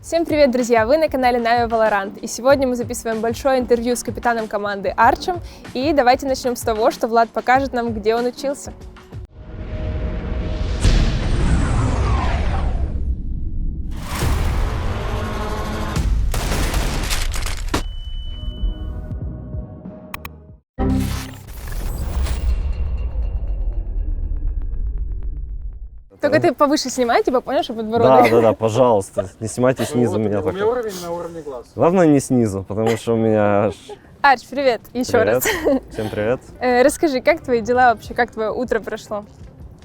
Всем привет, друзья! Вы на канале Na'Vi Valorant, и сегодня мы записываем большое интервью с капитаном команды Арчем. И давайте начнем с того, что Влад покажет нам, где он учился. Только ты повыше снимай, типа, понял, что подбородок? Да, пожалуйста, не снимайте снизу меня У меня только. уровень на уровне глаз. Главное не снизу, потому что у меня... Арч, привет еще раз. Всем привет. Расскажи, как твои дела вообще, как твое утро прошло?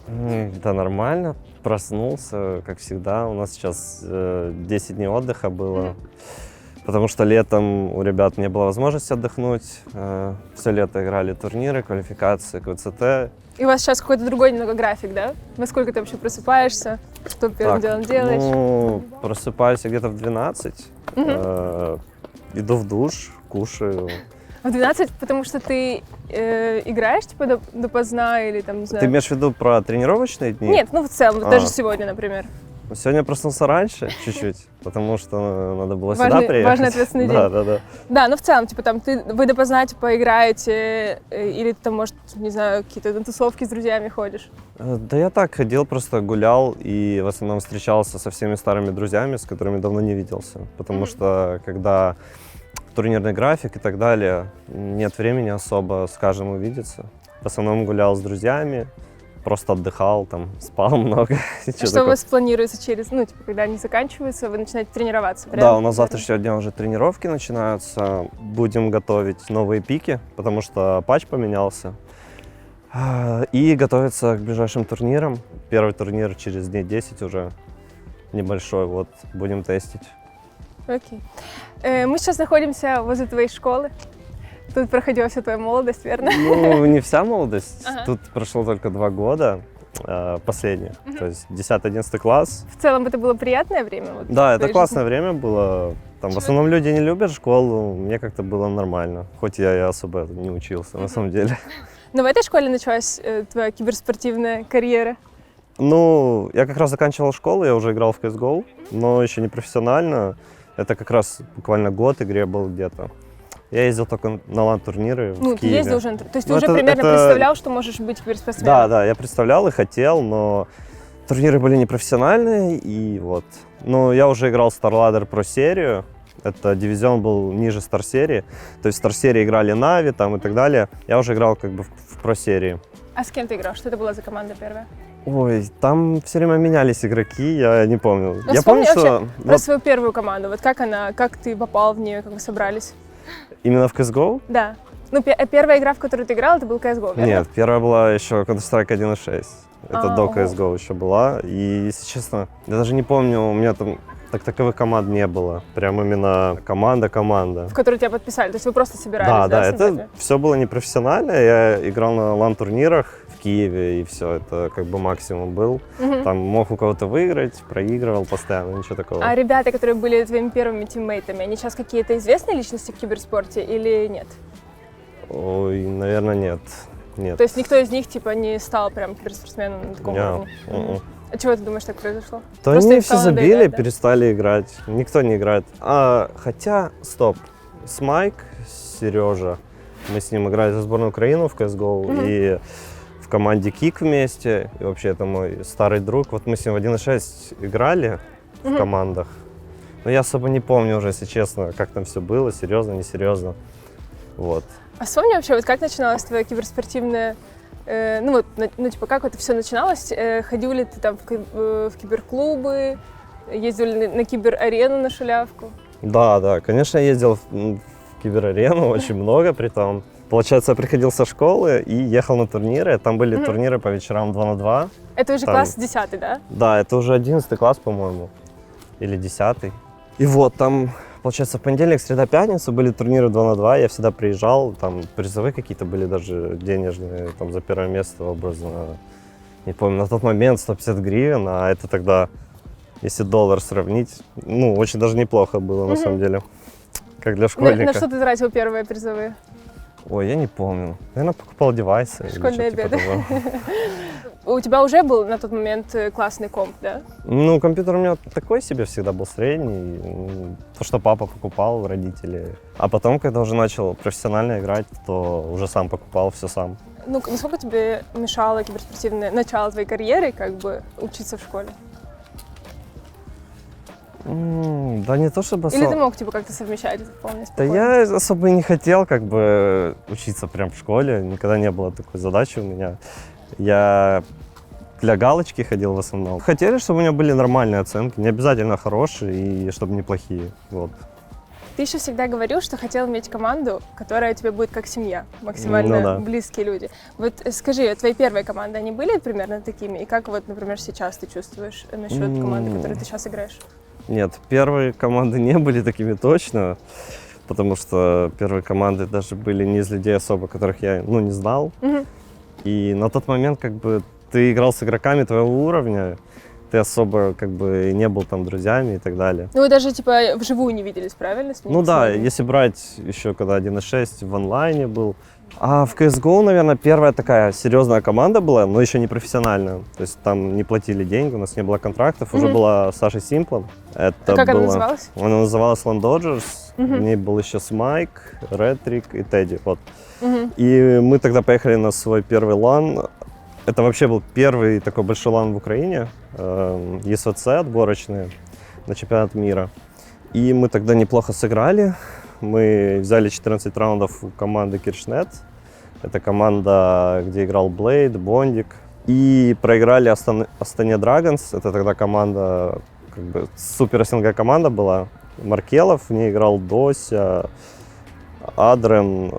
Да нормально, проснулся, как всегда. У нас сейчас 10 дней отдыха было, потому что летом у ребят не было возможности отдохнуть. Все лето играли турниры, квалификации, КВЦТ. И у вас сейчас какой-то другой немного график, да? Во сколько ты вообще просыпаешься? Что первым делом делаешь? Ну, просыпаюсь где-то в 12, иду в душ, кушаю. В 12, потому что ты играешь, типа, допоздна или там, не знаю? Ты имеешь в виду про тренировочные дни? Нет, ну в целом, даже сегодня, например. Сегодня проснулся раньше чуть-чуть, потому что надо было сюда приехать. Важный ответственный день. Да. Да, ну в целом, типа там вы допоздна, типа, играете, или ты там, может, не знаю, какие-то на тусовки с друзьями ходишь? Да я так ходил, просто гулял и в основном встречался со всеми старыми друзьями, с которыми давно не виделся. Потому что когда турнирный график и так далее, нет времени особо с каждым увидеться. В основном гулял с друзьями. Просто отдыхал, там, спал много. А что у вас планируется через, ну, типа, когда они заканчиваются, вы начинаете тренироваться, правильно? Да, у нас с завтрашнего дня уже тренировки начинаются. Будем готовить новые пики, потому что патч поменялся. И готовиться к ближайшим турнирам. Первый турнир через дней 10 уже небольшой, вот, будем тестить. Окей. Мы сейчас находимся возле твоей школы. Тут проходила вся твоя молодость, верно? Ну, не вся молодость. Ага. Тут прошло только 2 года, последних. То есть 10-11 класс. В целом это было приятное время? Вот, Да, в это твоей классное жизни? время было. Там, в основном люди не любят школу, мне как-то было нормально. Хоть я и особо не учился, на самом деле. Но в этой школе началась твоя киберспортивная карьера? Ну, я как раз заканчивал школу, я уже играл в CSGO, но еще не профессионально. Это как раз буквально год игре был где-то. Я ездил только на лан-турниры в Ну, ты Киеве. ездил уже, то есть ты Ну, уже это- примерно это- представлял, что можешь быть киберспортсменом? Да, я представлял и хотел, но турниры были непрофессиональные, и вот. Но я уже играл Star Ladder Pro серию, это дивизион был ниже Star серии, то есть в Star серии играли Na'Vi там и так далее. Я уже играл как бы в Pro серии. А с кем ты играл? Что это была за команда первая? Ой, там все время менялись игроки, я не помню. Ну, Я вспомни помню, вообще что про свою первую команду. Вот как она, как ты попал в нее, как вы собрались? именно в CSGO? Да. Ну, первая игра, в которую ты играл, это был CSGO, верно? Нет, первая была еще Counter-Strike 1.6. Это до ого. CSGO еще была. И, если честно, я даже не помню, у меня там таковых команд не было. Прям именно команда. В которую тебя подписали. То есть вы просто собирались, Да, с это ребятами? все было непрофессионально. Я играл на лан-турнирах в Киеве, и все, это как бы максимум был. Там мог у кого-то выиграть, проигрывал постоянно, ничего такого. А ребята, которые были твоими первыми тиммейтами, они сейчас какие-то известные личности в киберспорте или нет? Ой, наверное, нет. Нет. То есть никто из них типа не стал прям киберспортсменом на таком Не, уровне? м-м. А чего ты думаешь, так произошло? Да Просто они им все стало забили, надоедать, да? перестали играть. Никто не играет. Хотя, стоп. С Майк, Сережа, мы с ним играли за сборную Украины в CSGO и в команде Кик вместе. И вообще это мой старый друг. Вот мы с ним в 1.6 играли в командах. Но я особо не помню уже, если честно, как там все было, серьезно, несерьезно. Вот. А вспомни вообще, вот как начиналась твоя киберспортивная, типа, как это все начиналось? Ходил ли ты там в киберклубы, ездил ли на киберарену на шулявку? Да, конечно, я ездил в киберарену очень много при том. Получается, я приходил со школы и ехал на турниры. Там были турниры по вечерам 2 на 2. Это уже Там- класс 10, да? Да, это уже 11 класс, по-моему, или 10. И вот там, получается, в понедельник, среда, пятница были турниры 2 на 2, я всегда приезжал, там призовые какие-то были даже денежные, там за первое место образно, не помню, на тот момент 150 гривен, а это тогда, если доллар сравнить, ну, очень даже неплохо было на самом деле, как для На школьника. что ты тратил первые призовые? Ой, я не помню, наверное, покупал девайсы. или Школьные что-то типа обеды. того. у тебя уже был на тот момент классный комп, да? Ну, компьютер у меня такой себе всегда был средний. То, что папа покупал, родители. А потом, когда уже начал профессионально играть, то уже сам покупал все сам. Ну, насколько тебе мешало киберспортивное начало твоей карьеры, как бы, учиться в школе? Да не то чтобы Или ты мог, типа, как-то совмещать это вполне Да спокойно? я особо и не хотел как бы учиться прям в школе, никогда не было такой задачи у меня. Я для галочки ходил в основном. Хотели, чтобы у меня были нормальные оценки, не обязательно хорошие и чтобы неплохие. Вот. Ты еще всегда говорил, что хотел иметь команду, которая тебе будет как семья, максимально Ну да. близкие люди. Вот скажи, твои первые команды, они были примерно такими? И как вот, например, сейчас ты чувствуешь насчет команды, в которой ты сейчас играешь? Нет, первые команды не были такими точно, потому что первые команды даже были не из людей особо, которых я, не знал. Мгм. И на тот момент как бы ты играл с игроками твоего уровня, ты особо как бы не был там друзьями и так далее. Ну вы даже типа вживую не виделись, правильно? С ними? Ну С да, ними? если брать еще когда 1.6 в онлайне был. А в CSGO, наверное, первая такая серьезная команда была, но еще не профессиональная. То есть там не платили деньги, у нас не было контрактов. Уже была Саша Симплом. Это А как она было- называлась? Она называлась Land Dodgers. В ней был еще Смайк, Ретрик и Тедди. Вот. Мгм. И мы тогда поехали на свой первый лан. Это вообще был первый такой большой лан в Украине. ЕСВЦ отборочные на чемпионат мира. И мы тогда неплохо сыграли. Мы взяли 14 раундов у команды Киршнет. Это команда, где играл Блейд, Бондик. И проиграли Астане Драгонс. Это тогда команда, как бы супер СНГ команда была. Маркелов, в ней играл Дося, Адрен,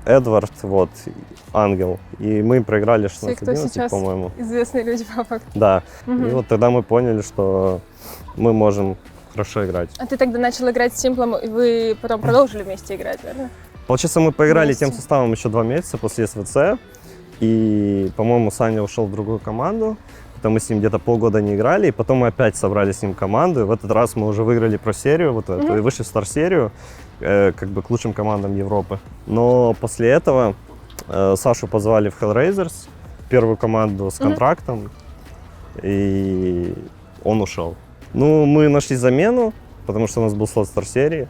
Эдвард, вот, Ангел. И мы им проиграли Все, кто 16-11, сейчас по-моему. известные люди по факту. Да. Мгм. И вот тогда мы поняли, что мы можем хорошо играть. А ты тогда начал играть с Симплом, и вы потом продолжили вместе играть, верно? Получается, мы поиграли Вместе. тем составом еще 2 месяца после СВЦ. И, по-моему, Саня ушел в другую команду. Потом мы с ним где-то полгода не играли. И потом мы опять собрали с ним команду. И в этот раз мы уже выиграли про-серию, вот эту, и вышли в Стар-серию, как бы к лучшим командам Европы. Но после этого Сашу позвали в Hellraisers, первую команду с контрактом. И он ушел. Ну, мы нашли замену, потому что у нас был слот Стар-серии.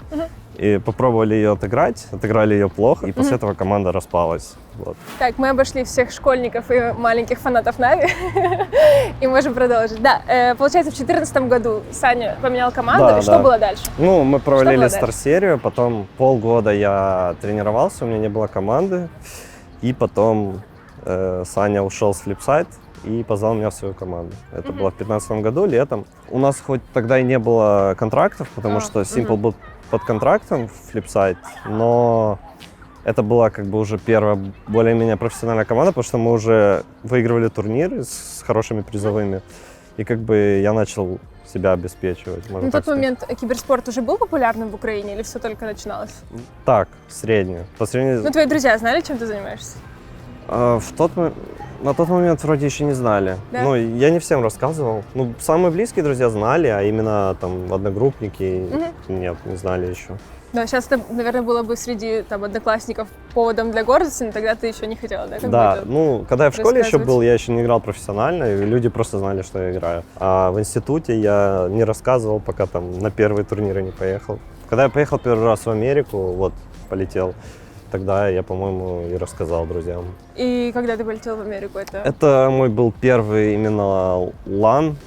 И попробовали ее отыграть, отыграли ее плохо, и после этого команда распалась. Вот. Так, мы обошли всех школьников и маленьких фанатов Нави, и можем продолжить. Да, получается, в 2014 году Саня поменял команду, Да, и что да. было дальше? Ну, мы провалили было дальше? Стар-серию, потом полгода я тренировался, у меня не было команды, и потом Саня ушел с Flipside и позвал меня в свою команду. Это было в 2015 году, летом. У нас хоть тогда и не было контрактов, потому что Simple был под контрактом в Flipside, но это была как бы уже первая более-менее профессиональная команда, потому что мы уже выигрывали турниры с хорошими призовыми, и как бы я начал себя обеспечивать. можно На так тот сказать. момент киберспорт уже был популярным в Украине или все только начиналось? Так, среднюю. По сравнению... Ну, твои друзья знали, чем ты занимаешься? На тот момент вроде еще не знали. Да? Ну, я не всем рассказывал. Ну, самые близкие друзья знали, а именно там одногруппники нет, не знали еще. Да, сейчас это, наверное, было бы среди там одноклассников поводом для гордости, но тогда ты еще не хотела, да? Как бы Да, это ну, когда я в школе еще рассказывать? был, я еще не играл профессионально, и люди просто знали, что я играю. А в институте я не рассказывал, пока там на первые турниры не поехал. Когда я поехал первый раз в Америку, вот, полетел, тогда я, по-моему, и рассказал друзьям. И когда ты полетел в Америку, Это мой был первый именно лан,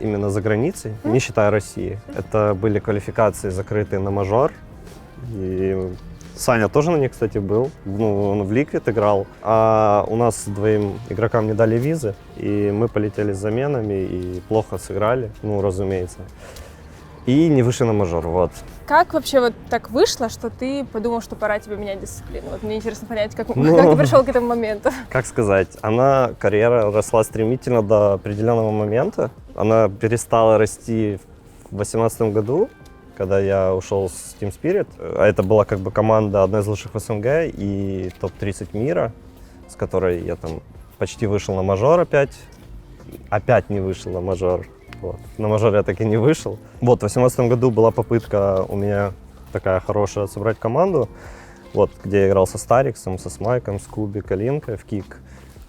именно за границей, не считая России. Это были квалификации закрытые на мажор. И Саня тоже на них, кстати, был. Ну, он в Liquid играл. А у нас двоим игрокам не дали визы, и мы полетели с заменами и плохо сыграли, ну, разумеется. И не вышли на мажор, вот. Как вообще вот так вышло, что ты подумал, что пора тебе менять дисциплину? Вот мне интересно понять, как Ну. ты пришел к этому моменту. Как сказать, карьера росла стремительно до определенного момента. Она перестала расти в 2018 году, когда я ушел с Team Spirit. А это была как бы команда одна из лучших в СНГ и топ-30 мира, с которой я там почти вышел на мажор опять. Опять не вышел на мажор. Вот. На мажор я так и не вышел. Вот, в 2018 году была попытка у меня такая хорошая собрать команду, вот, где я играл со Стариксом, со Смайком, с Куби, Калинкой в кик.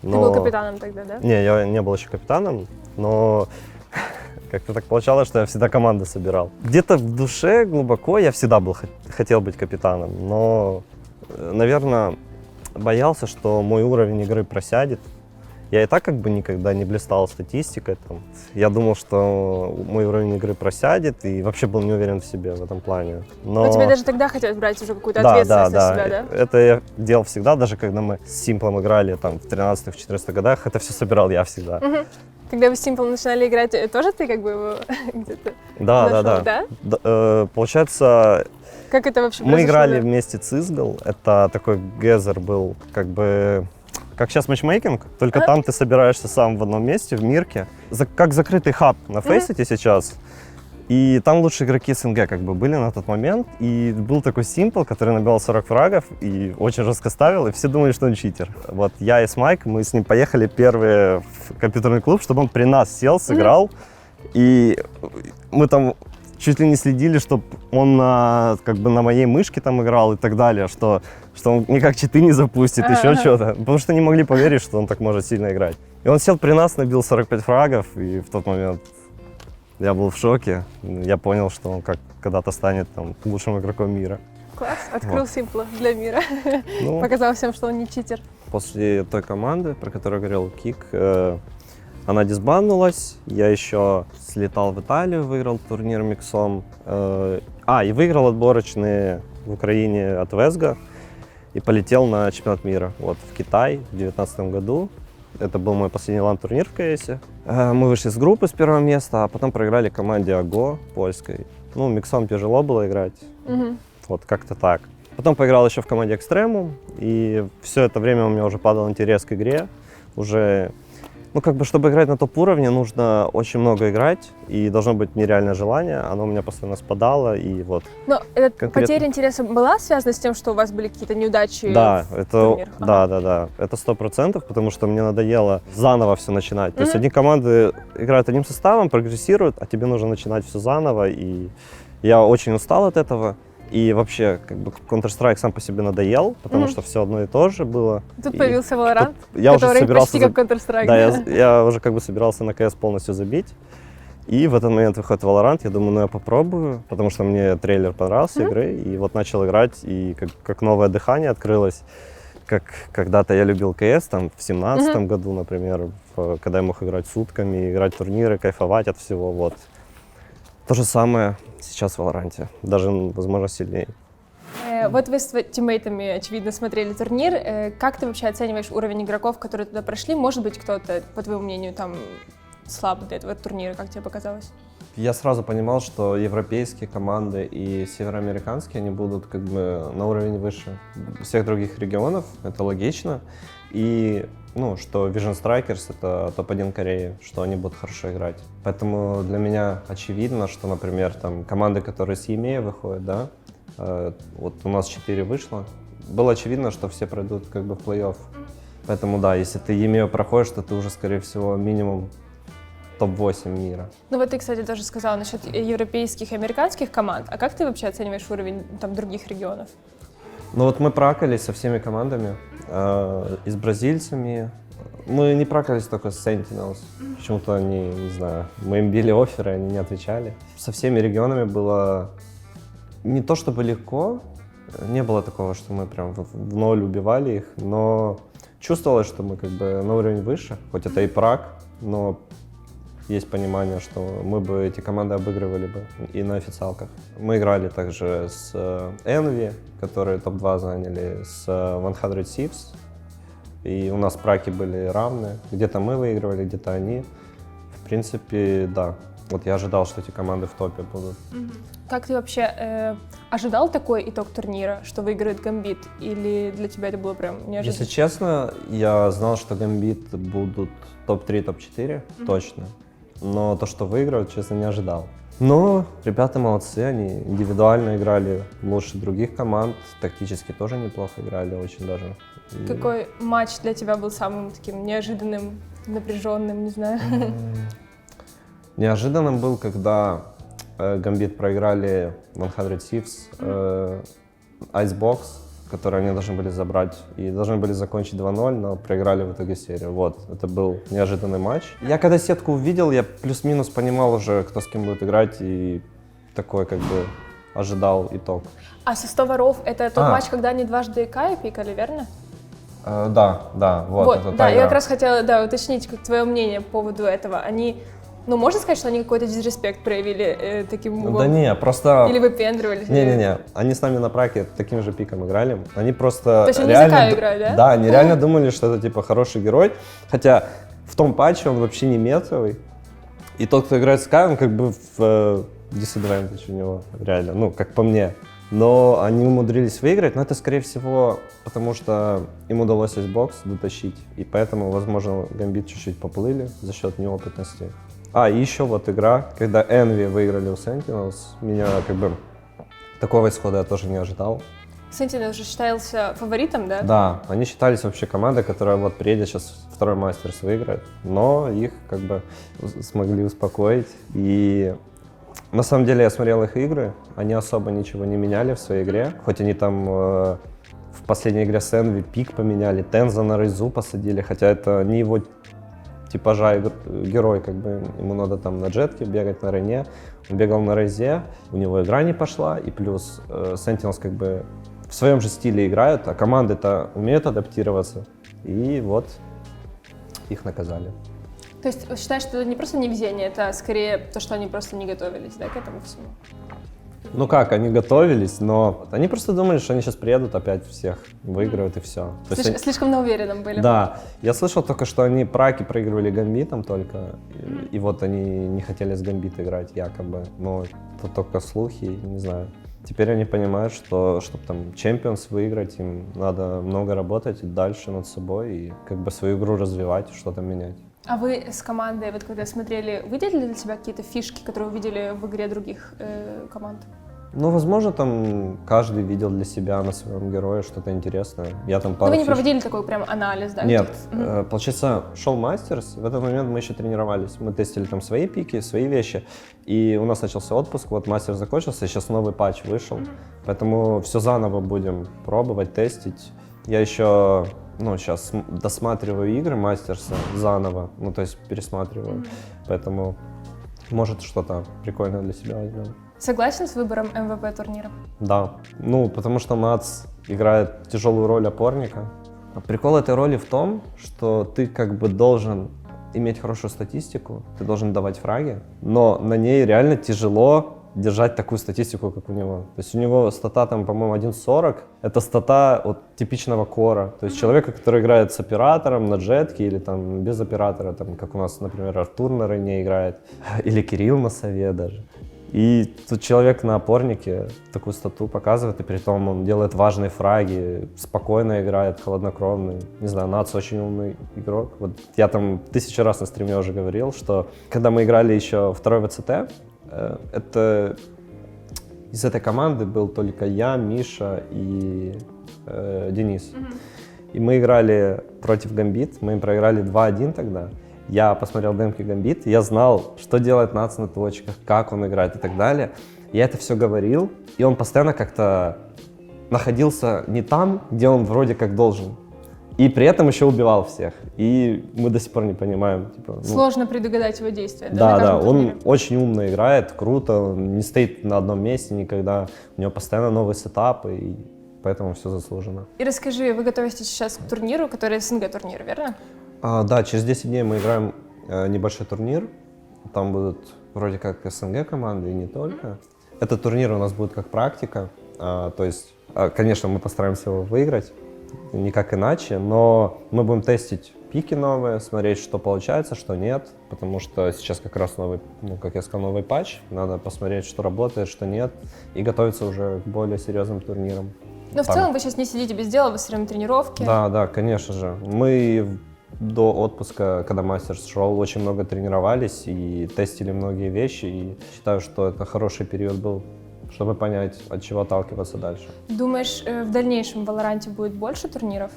Ты был капитаном тогда, да? Не, я не был еще капитаном, но как-то так получалось, что я всегда команду собирал. Где-то в душе глубоко я всегда хотел быть капитаном, но, наверное, боялся, что мой уровень игры просядет. Я и так как бы никогда не блистал статистикой. Там. Я думал, что мой уровень игры просядет и вообще был не уверен в себе в этом плане. Но тебе даже тогда хотелось брать уже какую-то ответственность на себя, да? Это я делал всегда, даже когда мы с Симплом играли там, в 13-14 годах, это все собирал я всегда. Угу. Когда вы с Симплом начинали играть, тоже ты как бы его где-то нашел, да? Получается, как это вообще мы играли вместе Цизгл, это такой гезер был, как бы... Как сейчас матчмейкинг, только там ты собираешься сам в одном месте, в Мирке, как закрытый хаб на Фейсите сейчас. И там лучшие игроки СНГ как бы были на тот момент. И был такой Simple, который набивал 40 фрагов и очень жестко ставил, и все думали, что он читер. Вот я и с Майк, мы с ним поехали первые в компьютерный клуб, чтобы он при нас сел, сыграл. И мы там чуть ли не следили, чтобы он как бы на моей мышке там играл и так далее, что он никак читы не запустит, еще что-то. Потому что не могли поверить, что он так может сильно играть. И он сел при нас, набил 45 фрагов, и в тот момент я был в шоке. Я понял, что он когда-то станет там лучшим игроком мира. Класс, открыл Симпла для мира. Показал всем, что он не читер. После той команды, про которую говорил Кик, она дисбанднулась, я еще слетал в Италию, выиграл турнир миксом. И выиграл отборочные в Украине от Весга и полетел на чемпионат мира в Китай в 2019 году. Это был мой последний лан-турнир в КСе. Мы вышли с группы с первого места, а потом проиграли команде АГО польской. Миксом тяжело было играть, вот как-то так. Потом поиграл еще в команде Экстремум, и все это время у меня уже падал интерес к игре. Уже чтобы играть на топ-уровне, нужно очень много играть, и должно быть нереальное желание. Оно у меня постоянно спадало, и вот. Но потеря интереса была связана с тем, что у вас были какие-то неудачи? Да, да. Это 100%, потому что мне надоело заново все начинать. То есть одни команды играют одним составом, прогрессируют, а тебе нужно начинать все заново, и я очень устал от этого. И вообще, Counter-Strike сам по себе надоел, потому что все одно и то же было. Тут появился Valorant, который почти как Counter-Strike. Да, я уже собирался на CS полностью забить. И в этот момент выходит Valorant, я думаю, я попробую, потому что мне трейлер понравился игры. И вот начал играть, и как новое дыхание открылось. Как когда-то я любил CS, там, в 17-м году, например, когда я мог играть сутками, играть турниры, кайфовать от всего, вот. То же самое сейчас в Valorant, даже, возможно, сильнее. Вот вы с тиммейтами, очевидно, смотрели турнир. Как ты вообще оцениваешь уровень игроков, которые туда прошли? Может быть, кто-то, по твоему мнению, там слаб до этого турнира, как тебе показалось? Я сразу понимал, что европейские команды и североамериканские, они будут на уровень выше всех других регионов, это логично. И что Vision Strikers — это топ-1 Кореи, что они будут хорошо играть. Поэтому для меня очевидно, что, например, там команды, которые с EMEA выходят, да, вот у нас 4 вышло, было очевидно, что все пройдут в плей-офф. Поэтому да, если ты EMEA проходишь, то ты уже, скорее всего, минимум топ-8 мира. Вот ты, кстати, тоже сказала насчет европейских и американских команд. А как ты вообще оцениваешь уровень там других регионов? Мы пракались со всеми командами, и с бразильцами. Мы не пракались только с Sentinels. Почему-то они, не знаю, мы им били офферы, они не отвечали. Со всеми регионами было не то чтобы легко, не было такого, что мы прям в ноль убивали их, но чувствовалось, что мы на уровень выше, хоть это и Праг, но есть понимание, что мы бы эти команды обыгрывали бы и на официалках. Мы играли также с Envy, которые топ-2 заняли, с 100 Thieves. И у нас праки были равны. Где-то мы выигрывали, где-то они. В принципе, да. Вот я ожидал, что эти команды в топе будут. Как ты вообще ожидал такой итог турнира, что выиграет Gambit? Или для тебя это было прям неожиданно? Если честно, я знал, что Gambit будут топ-3, топ-4, точно. Но то, что выиграют, честно, не ожидал. Но ребята молодцы, они индивидуально играли лучше других команд, тактически тоже неплохо играли, очень даже. Какой матч для тебя был самым таким неожиданным, напряженным, не знаю? Неожиданным был, когда Gambit проиграли 100 Thieves, Icebox, который они должны были забрать и должны были закончить 2-0, но проиграли в итоге серию. Вот, это был неожиданный матч. Я когда сетку увидел, я плюс-минус понимал уже, кто с кем будет играть, и такой как бы ожидал итог. А со 100 воров это тот матч, когда они дважды Кая пикали, верно? Да, вот это да, та я игра. как раз хотела, уточнить твое мнение по поводу этого. Они, можно сказать, что они какой-то дизреспект проявили таким мувом? Да не, просто... Или выпендривались? Не-не-не, они с нами на праке таким же пиком играли. Они просто То есть они реально... за Каю играли, да? Да, они реально думали, что это типа хороший герой. Хотя в том патче он вообще не метовый. И тот, кто играет с Кай, он как бы в disadvantage у него, реально, как по мне. Но они умудрились выиграть, но это, скорее всего, потому что им удалось icebox дотащить. И поэтому, возможно, Гамбит чуть-чуть поплыли за счет неопытности. И еще вот игра, когда Envy выиграли у Sentinels, меня как бы такого исхода я тоже не ожидал. Sentinel уже считался фаворитом, да? Да, они считались вообще командой, которая вот приедет сейчас второй мастерс выиграет, но их как бы смогли успокоить. И на самом деле я смотрел их игры, они особо ничего не меняли в своей игре, хоть они там в последней игре с Envy пик поменяли, Тенза на Рейзу посадили, хотя это не его типажа герой, как бы ему надо там на джетке бегать, на Рейне. Он бегал на Рейзе, у него игра не пошла, и плюс Sentinels как бы в своем же стиле играют, а команды-то умеют адаптироваться, и вот их наказали. То есть считаешь, что это не просто невезение, это скорее то, что они просто не готовились, да, к этому всему? Они готовились, но они просто думали, что они сейчас приедут, опять всех выиграют и все. Слишком на уверенном были. Да, я слышал только, что они праки проигрывали Гамбитом только, и вот они не хотели с Гамбита играть якобы, но это только слухи, не знаю. Теперь они понимают, что чтобы там Champions выиграть, им надо много работать дальше над собой и как бы свою игру развивать, что-то менять. А вы с командой, вот когда смотрели, выделили для себя какие-то фишки, которые увидели в игре других команд? Возможно, там каждый видел для себя на своем герое что-то интересное. Я там Но вы не проводили такой прям анализ, да? Нет, получается, шел мастерс, в этот момент мы еще тренировались. Мы тестили там свои пики, свои вещи, и у нас начался отпуск, вот мастер закончился, сейчас новый патч вышел, поэтому все заново будем пробовать, тестить. Я еще, сейчас досматриваю игры мастерса заново, то есть пересматриваю, поэтому может что-то прикольное для себя возьмем. Согласен с выбором МВП турнира? Да, потому что Мац играет тяжелую роль опорника. Прикол этой роли в том, что ты как бы должен иметь хорошую статистику, ты должен давать фраги, но на ней реально тяжело держать такую статистику, как у него. То есть у него стата там, по-моему, 1.40, это стата от типичного кора, то есть человека, который играет с оператором на джетке или там без оператора, там, как у нас, например, Артур на Рейне играет, или Кирилл на сове даже. И тут человек на опорнике такую стату показывает, и при том он делает важные фраги, спокойно играет, холоднокровный. Не знаю, Нац очень умный игрок. Вот я там 1000 раз на стриме уже говорил, что когда мы играли еще второй ВЦТ, это из этой команды был только я, Миша и Денис. И мы играли против Гамбит, мы им проиграли 2-1 тогда. Я посмотрел демки Гамбит, я знал, что делает Нац на точках, как он играет и так далее. Я это все говорил, и он постоянно как-то находился не там, где он вроде как должен. И при этом еще убивал всех. И мы до сих пор не понимаем. Сложно предугадать его действия. Да, он очень умно играет, круто, он не стоит на одном месте никогда. У него постоянно новые сетапы, и поэтому все заслужено. И расскажи, вы готовитесь сейчас к турниру, который СНГ-турнир, верно? Да, через 10 дней мы играем небольшой турнир. Там будут вроде как СНГ команды и не только. Этот турнир у нас будет как практика. То есть, конечно, мы постараемся его выиграть, никак иначе, но мы будем тестить пики новые, смотреть, что получается, что нет, потому что сейчас как раз новый, как я сказал, новый патч. Надо посмотреть, что работает, что нет, и готовиться уже к более серьезным турнирам. Но в целом вы сейчас не сидите без дела, вы все время тренировки. Да, конечно же. Мы до отпуска, когда мастерс шел, очень много тренировались и тестили многие вещи. И считаю, что это хороший период был, чтобы понять, от чего отталкиваться дальше. Думаешь, в дальнейшем в Valorant будет больше турниров?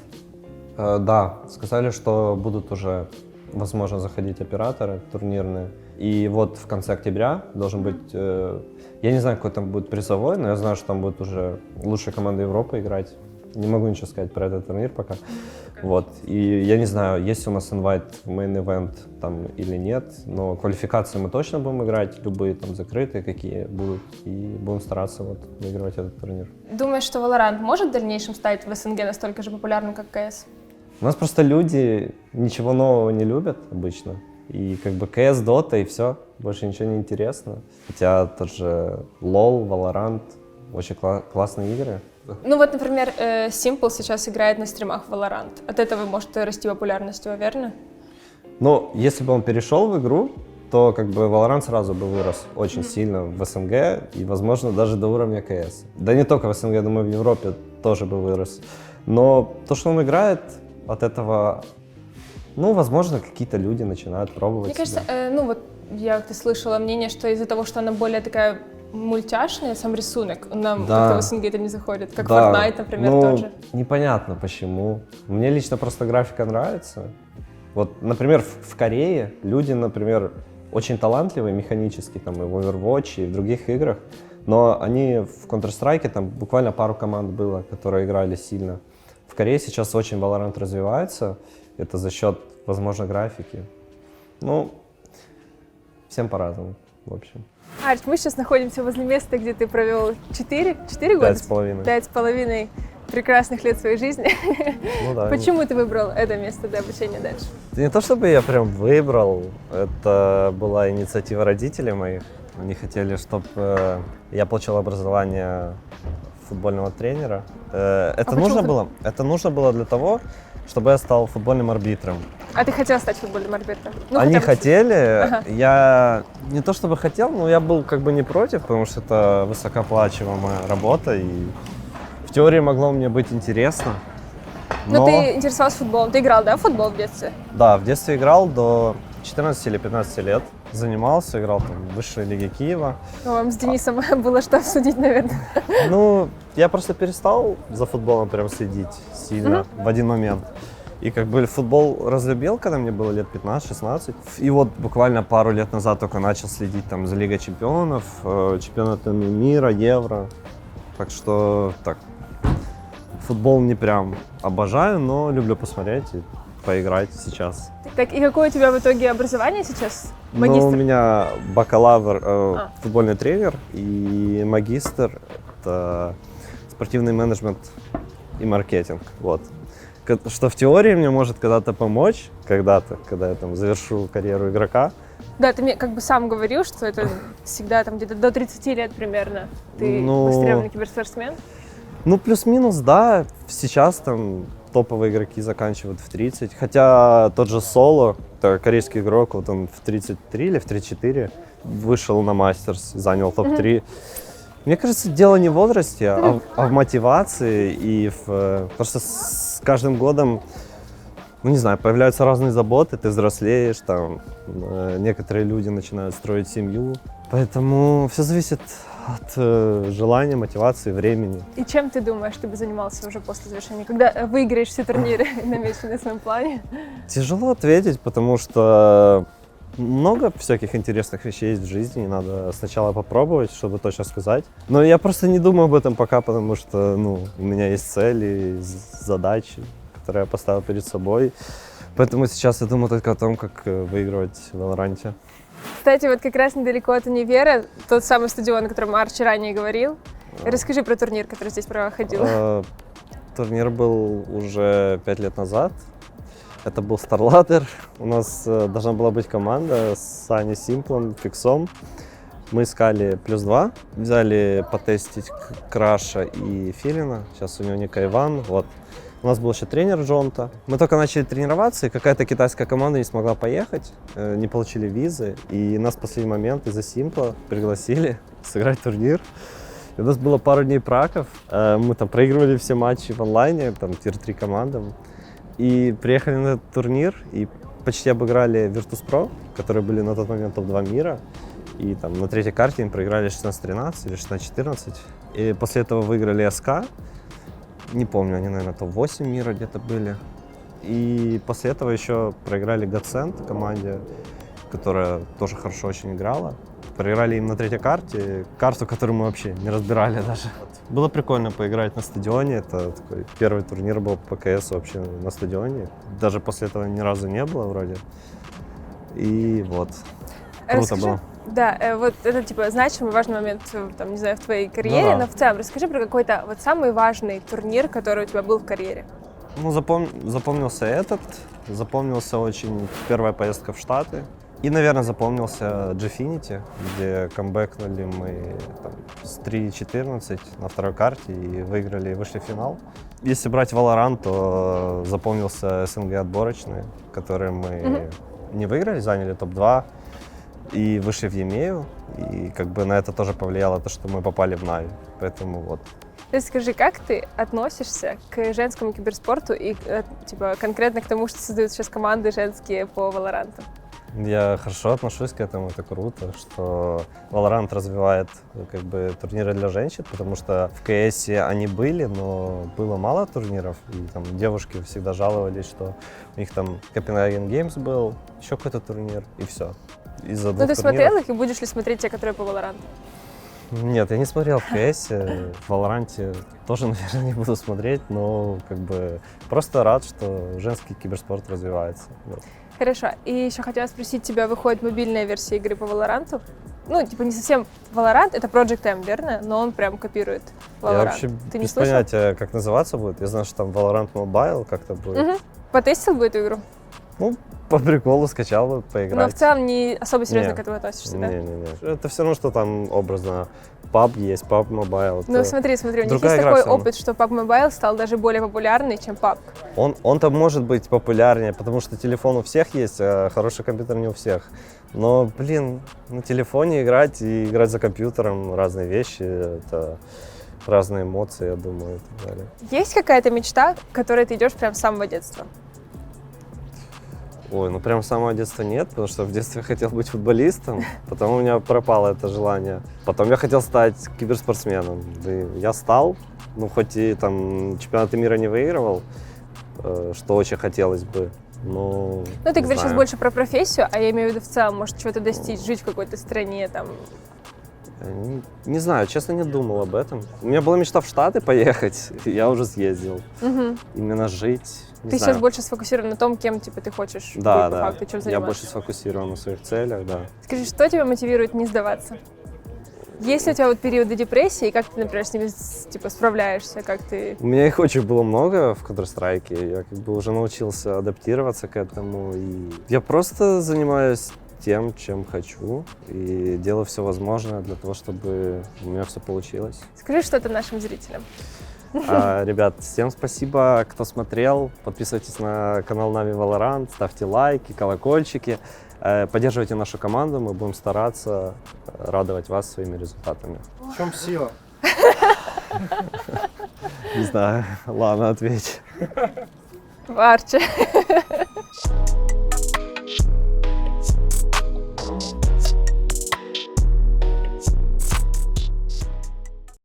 Да, сказали, что будут уже, возможно, заходить операторы турнирные. И вот в конце октября должен быть, я не знаю, какой там будет призовой, но я знаю, что там будут уже лучшие команды Европы играть. Не могу ничего сказать про этот турнир пока. Вот. И я не знаю, есть у нас инвайт в мейн-эвент там или нет, но квалификации мы точно будем играть, любые там закрытые, какие будут, и будем стараться вот выигрывать этот турнир. Думаешь, что Valorant может в дальнейшем стать в СНГ настолько же популярным, как КС? У нас просто люди ничего нового не любят обычно. И как бы CS, Dota и все, больше ничего не интересно. Хотя тот же LoL, Valorant, очень классные игры. Ну вот, например, Simple сейчас играет на стримах в Valorant. От этого может расти популярность его, верно? Ну, если бы он перешел в игру, то как бы Valorant сразу бы вырос очень сильно в СНГ и, возможно, даже до уровня CS. Да не только в СНГ, я думаю, в Европе тоже бы вырос. Но то, что он играет, от этого, ну, возможно, какие-то люди начинают пробовать. Мне кажется, ну вот я как-то слышала мнение, что из-за того, что она более такая мультяшная, сам рисунок, нам как-то в СНГ это не заходит, как Fortnite, например, тоже. Непонятно почему. Мне лично просто графика нравится. Вот, например, в Корее люди, например, очень талантливые механически, там, и в Overwatch, и в других играх, но они в Counter-Strike, там буквально пару команд было, которые играли сильно. В Корее сейчас очень Valorant развивается, это за счет, возможно, графики. Ну, всем по-разному, в общем. Арч, мы сейчас находимся возле места, где ты провел 4 года? 5,5. 5,5 прекрасных лет своей жизни. Ну, да. Почему ты выбрал это место для обучения дальше? Не то чтобы я прям выбрал, это была инициатива родителей моих. Они хотели, чтобы я получил образование футбольного тренера. Это нужно было для того, чтобы я стал футбольным арбитром. А ты хотел стать футбольным арбитром? Ну, Они хотели, Ага. я не то чтобы хотел, но я был как бы не против, потому что это высокооплачиваемая работа, и в теории могло мне быть интересно. Но ты интересовался футболом, ты играл, да, в футбол в детстве? Да, в детстве играл до 14 или 15 лет. Занимался, играл там в высшей лиге Киева. Ну, вам с Денисом было что обсудить, наверное. Ну, я просто перестал за футболом прям следить сильно в один момент. И как бы футбол разлюбил, когда мне было лет 15-16. И вот буквально пару лет назад только начал следить там за Лигой чемпионов, чемпионатами мира, Евро. Так что так, футбол не прям обожаю, но люблю посмотреть и поиграть сейчас. Так, и какое у тебя в итоге образование сейчас? Ну, Магистр? у меня бакалавр, футбольный тренер, и магистр — это спортивный менеджмент и маркетинг. Вот. Что в теории мне может когда-то помочь, когда я там завершу карьеру игрока. Да, ты мне как бы сам говорил, что это всегда там где-то до 30 лет примерно. Ты востребованный киберспортсмен? Ну, плюс-минус, да. Сейчас там топовые игроки заканчивают в 30. Хотя тот же Соло, это корейский игрок, вот он в 33 или в 34 вышел на мастерс, занял топ-3. Мне кажется, дело не в возрасте, а в мотивации и просто с каждым годом, ну не знаю, появляются разные заботы, ты взрослеешь, там некоторые люди начинают строить семью, поэтому все зависит от желания, мотивации, времени. И чем ты думаешь, ты бы занимался уже после завершения, когда выиграешь все турниры намеченные на своем плане? Тяжело ответить, потому что много всяких интересных вещей есть в жизни, и надо сначала попробовать, чтобы точно сказать. Но я просто не думаю об этом пока, потому что, у меня есть цели, задачи, которые я поставил перед собой. Поэтому сейчас я думаю только о том, как выигрывать в Valorant. Кстати, вот как раз недалеко от универа, тот самый стадион, о котором Арч ранее говорил. Расскажи про турнир, который здесь проходил. Турнир был уже 5 лет назад. Это был StarLadder. У нас должна была быть команда с Саней Симплом, Фиксом. Мы искали +2. Взяли потестить Краша и Филина. Сейчас у него ника Иван. Вот. У нас был еще тренер Джонта. Мы только начали тренироваться, и какая-то китайская команда не смогла поехать. Не получили визы. И нас в последний момент из-за Симпла пригласили сыграть турнир. И у нас было пару дней праков. Мы там проигрывали все матчи в онлайне, там тир-3 командам. И приехали на этот турнир и почти обыграли Virtus.pro, которые были на тот момент топ-2 мира. И там на третьей карте им проиграли 16-13 или 16-14. И после этого выиграли СК. Не помню, они, наверное, топ-8 мира где-то были. И после этого еще проиграли Godsend команде, которая тоже хорошо очень играла. Проиграли им на третьей карте, карту, которую мы вообще не разбирали даже. Было прикольно поиграть на стадионе. Это такой первый турнир был по КС вообще на стадионе. Даже после этого ни разу не было вроде. И вот. Круто Расскажи, было. да, вот это типа значимый, важный момент, там, не знаю, в твоей карьере, да. но в целом расскажи про какой-то вот самый важный турнир, который у тебя был в карьере. Ну, запомнился этот. Запомнился очень первая поездка в Штаты. И, наверное, запомнился Gfinity, где камбэкнули мы там, с 3-14 на второй карте и выиграли и вышли в финал. Если брать Valorant, то запомнился СНГ отборочный, который мы не выиграли, заняли топ-2 и вышли в EMEA. И как бы на это тоже повлияло то, что мы попали в Нави. Поэтому вот. Расскажи, как ты относишься к женскому киберспорту и типа конкретно к тому, что создают сейчас команды женские по Valorant? Я хорошо отношусь к этому, это круто, что Valorant развивает как бы турниры для женщин, потому что в КС они были, но было мало турниров, и там девушки всегда жаловались, что у них там Copenhagen Games был, еще какой-то турнир, и все. Из-за Ну двух ты турниров. смотрел их и будешь ли смотреть те, которые по Valorant? Нет, я не смотрел в КС, в Valorant тоже, наверное, не буду смотреть, но как бы просто рад, что женский киберспорт развивается. Вот. Хорошо. И еще хотела спросить тебя, выходит мобильная версия игры по Valorant? Ну, типа не совсем Valorant, это Project M, верно? Но он прям копирует Valorant. Я вообще Ты не без слышал? понятия, как называться будет. Я знаю, что там Valorant Mobile как-то будет. Мгм. Потестил бы эту игру? Ну, по приколу скачал бы, поиграть. Но в целом не особо серьезно Не. к этому относишься, да? Не-не-не. Это все равно, что там образно PUBG есть, PUBG Mobile. Ну Это- смотри, у них другая есть игра такой всё равно. опыт, что PUBG Mobile стал даже более популярный, чем PUBG. Он-то может быть популярнее, потому что телефон у всех есть, а хороший компьютер не у всех. Но, блин, на телефоне играть и играть за компьютером разные вещи, это разные эмоции, я думаю, и так далее. Есть какая-то мечта, к которой ты идешь прям с самого детства? Ой, ну прям с самого детства нет, потому что в детстве я хотел быть футболистом, потом у меня пропало это желание. Потом я хотел стать киберспортсменом. И я стал, ну хоть и там чемпионаты мира не выигрывал, что очень хотелось бы, но Ну, ты не говоришь сейчас знаю. больше про профессию, а я имею в виду в целом, может, чего-то достичь, жить в какой-то стране, там. Не знаю, честно, не думал об этом. У меня была мечта в Штаты поехать, и я уже съездил. Мгм. Именно жить, не Ты знаю. сейчас больше сфокусирован на том, кем типа ты хочешь Да, быть по да. факту, чем Я заниматься. больше сфокусирован на своих целях, да. Скажи, что тебя мотивирует не сдаваться? Есть ли у тебя вот периоды депрессии, и как ты, например, с ними типа справляешься, как ты... У меня их очень было много в Counter-Strike, я как бы уже научился адаптироваться к этому, и я просто занимаюсь тем, чем хочу, и делаю все возможное для того, чтобы у меня все получилось. Скажи что-то нашим зрителям. Ребят, всем спасибо, кто смотрел, подписывайтесь на канал Na'Vi Valorant, ставьте лайки, колокольчики, поддерживайте нашу команду, мы будем стараться радовать вас своими результатами. В чем сила? Не знаю, ладно, ответь. Варче.